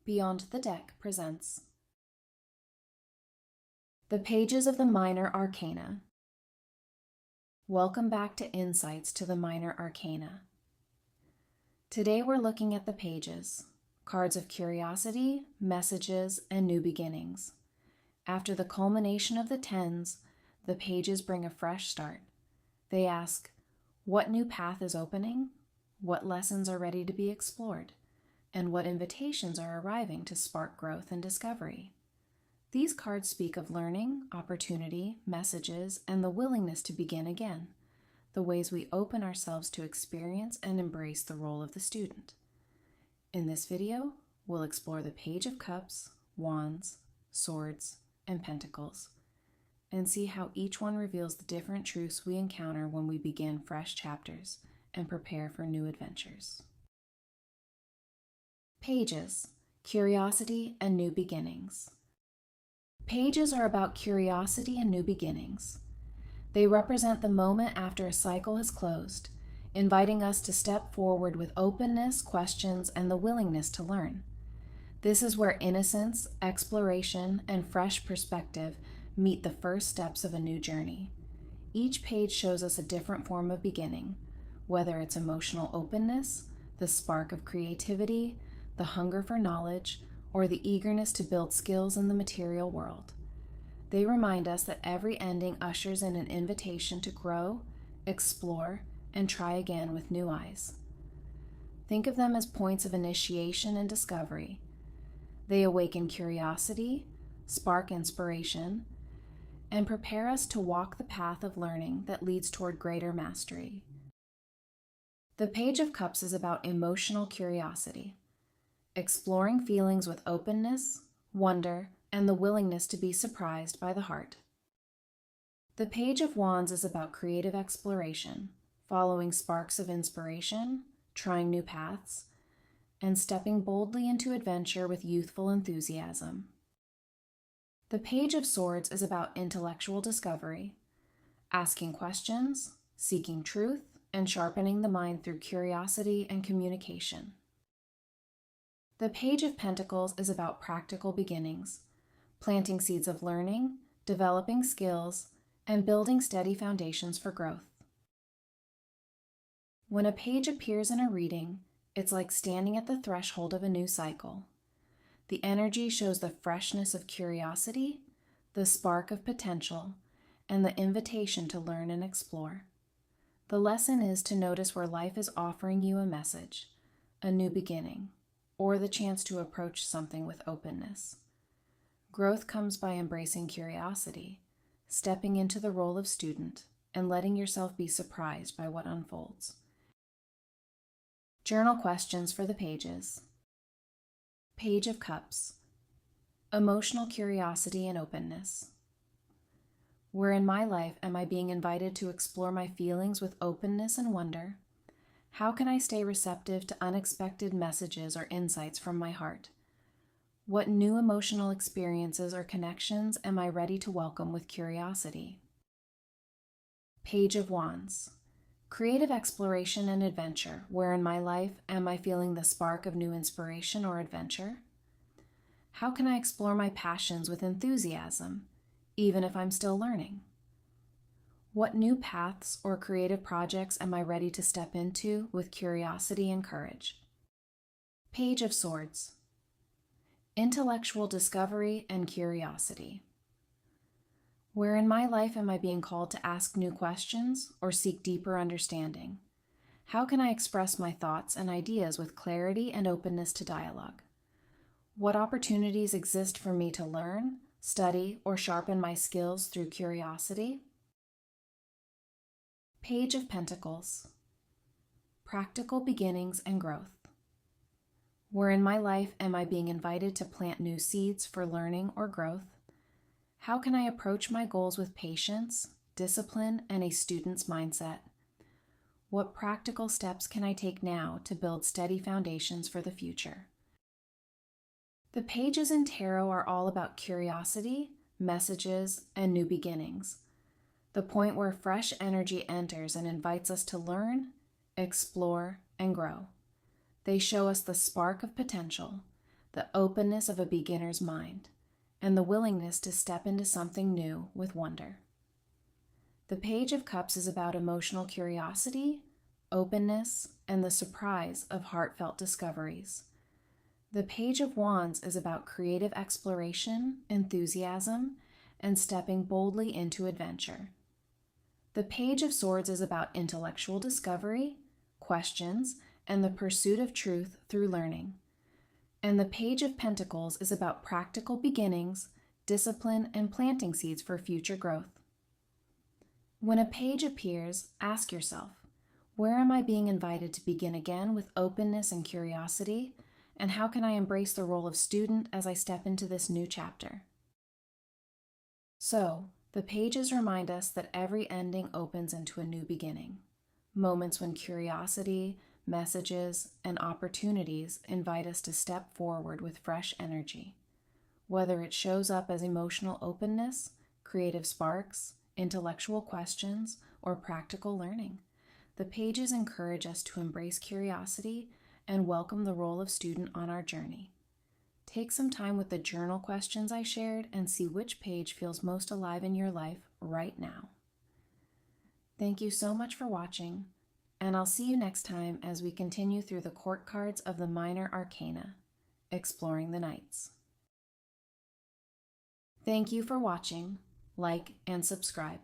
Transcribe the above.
Beyond the Deck presents The Pages of the Minor Arcana. Welcome back to Insights to the Minor Arcana. Today we're looking at the pages, cards of curiosity, messages, and new beginnings. After the culmination of the tens, the pages bring a fresh start. They ask, what new path is opening? What lessons are ready to be explored? And what invitations are arriving to spark growth and discovery? These cards speak of learning, opportunity, messages, and the willingness to begin again, the ways we open ourselves to experience and embrace the role of the student. In this video, we'll explore the Page of Cups, Wands, Swords, and Pentacles, and see how each one reveals the different truths we encounter when we begin fresh chapters and prepare for new adventures. Pages, curiosity and new beginnings. Pages are about curiosity and new beginnings. They represent the moment after a cycle has closed, inviting us to step forward with openness, questions, and the willingness to learn. This is where innocence, exploration, and fresh perspective meet the first steps of a new journey. Each page shows us a different form of beginning, whether it's emotional openness, the spark of creativity, the hunger for knowledge, or the eagerness to build skills in the material world. They remind us that every ending ushers in an invitation to grow, explore, and try again with new eyes. Think of them as points of initiation and discovery. They awaken curiosity, spark inspiration, and prepare us to walk the path of learning that leads toward greater mastery. The Page of Cups is about emotional curiosity, exploring feelings with openness, wonder, and the willingness to be surprised by the heart. The Page of Wands is about creative exploration, following sparks of inspiration, trying new paths, and stepping boldly into adventure with youthful enthusiasm. The Page of Swords is about intellectual discovery, asking questions, seeking truth, and sharpening the mind through curiosity and communication. The Page of Pentacles is about practical beginnings, planting seeds of learning, developing skills, and building steady foundations for growth. When a page appears in a reading, it's like standing at the threshold of a new cycle. The energy shows the freshness of curiosity, the spark of potential, and the invitation to learn and explore. The lesson is to notice where life is offering you a message, a new beginning, or the chance to approach something with openness. Growth comes by embracing curiosity, stepping into the role of student, and letting yourself be surprised by what unfolds. Journal questions for the pages. Page of Cups. Emotional curiosity and openness. Where in my life am I being invited to explore my feelings with openness and wonder? How can I stay receptive to unexpected messages or insights from my heart? What new emotional experiences or connections am I ready to welcome with curiosity? Page of Wands. Creative exploration and adventure. Where in my life am I feeling the spark of new inspiration or adventure? How can I explore my passions with enthusiasm, even if I'm still learning? What new paths or creative projects am I ready to step into with curiosity and courage? Page of Swords. Intellectual discovery and curiosity. Where in my life am I being called to ask new questions or seek deeper understanding? How can I express my thoughts and ideas with clarity and openness to dialogue? What opportunities exist for me to learn, study, or sharpen my skills through curiosity? Page of Pentacles. Practical beginnings and growth. Where in my life am I being invited to plant new seeds for learning or growth? How can I approach my goals with patience, discipline, and a student's mindset? What practical steps can I take now to build steady foundations for the future? The pages in tarot are all about curiosity, messages, and new beginnings. The point where fresh energy enters and invites us to learn, explore, and grow. They show us the spark of potential, the openness of a beginner's mind, and the willingness to step into something new with wonder. The Page of Cups is about emotional curiosity, openness, and the surprise of heartfelt discoveries. The Page of Wands is about creative exploration, enthusiasm, and stepping boldly into adventure. The Page of Swords is about intellectual discovery, questions, and the pursuit of truth through learning. And the Page of Pentacles is about practical beginnings, discipline, and planting seeds for future growth. When a page appears, ask yourself, where am I being invited to begin again with openness and curiosity? And how can I embrace the role of student as I step into this new chapter? So, the pages remind us that every ending opens into a new beginning. Moments when curiosity, messages, and opportunities invite us to step forward with fresh energy. Whether it shows up as emotional openness, creative sparks, intellectual questions, or practical learning, the pages encourage us to embrace curiosity and welcome the role of student on our journey. Take some time with the journal questions I shared and see which page feels most alive in your life right now. Thank you so much for watching, and I'll see you next time as we continue through the court cards of the Minor Arcana, exploring the Knights. Thank you for watching. Like and subscribe.